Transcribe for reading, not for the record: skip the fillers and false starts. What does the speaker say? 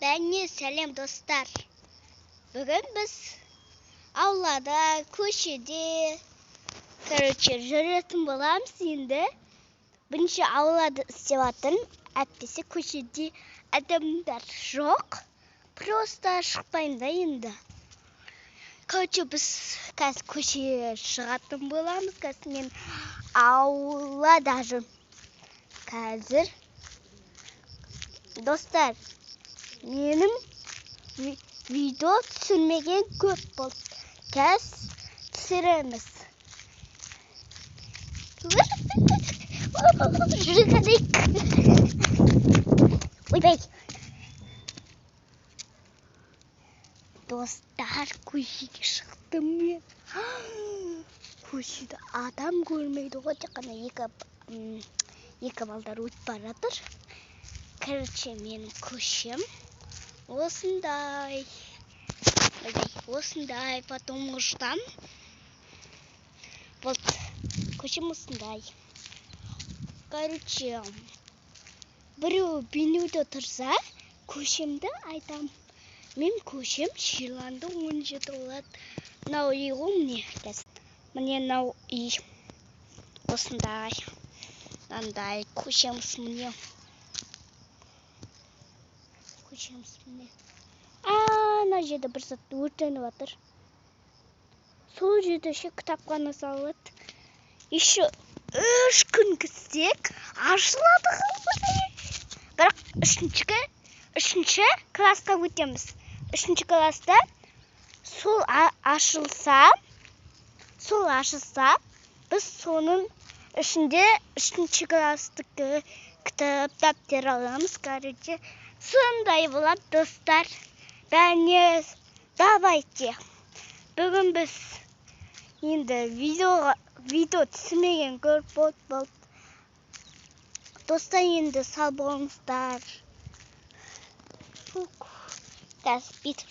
Бәне сәлем достар. Бүгін біз аулада, көшеде, жүретін боламыз енді. Бірінші аулада істеватын, әйтпесе көшеде адамдар жоқ. Просто шықпайын да енді. Біз қазір көшеге шығатын боламыз. Қазір мен аулада жүрмін. Қазір достар, менің видео түсірмеген көп болды. Қазір түсіреміз. Жүргізейік. Ойбай. Достар, көшеге шықтым мен. Көшеде адам көрмейді ғой, тек қана екі балдар өтіп бара жатыр. Менің көшем осындай. Осындай, потом ұштан. Вот, көшем осындай. Біреу бейнеуде тұрса, көшемді айтам. Мен көшем Шиланды 17 болады. Мынау үй ғой міне. Міне мынау үй. Осындай. Мынандай көшеміз міне. Ана жерде бір сәт өртеніп жатыр. Сол жерде кітапхана салады. Еще 3 күн күтсек ашылады. Бірақ 3-ші классқа өтеміз. 3-ші класста сол ашылса, біз соның ішінде 3-ші класстық кітаптар аламыз. Сондай болады достар. Бәне, давайте. Бүгін біз енді видео түсірмеген көп болды. Достар, енді сау болыңыздар. Қазір бүйтіп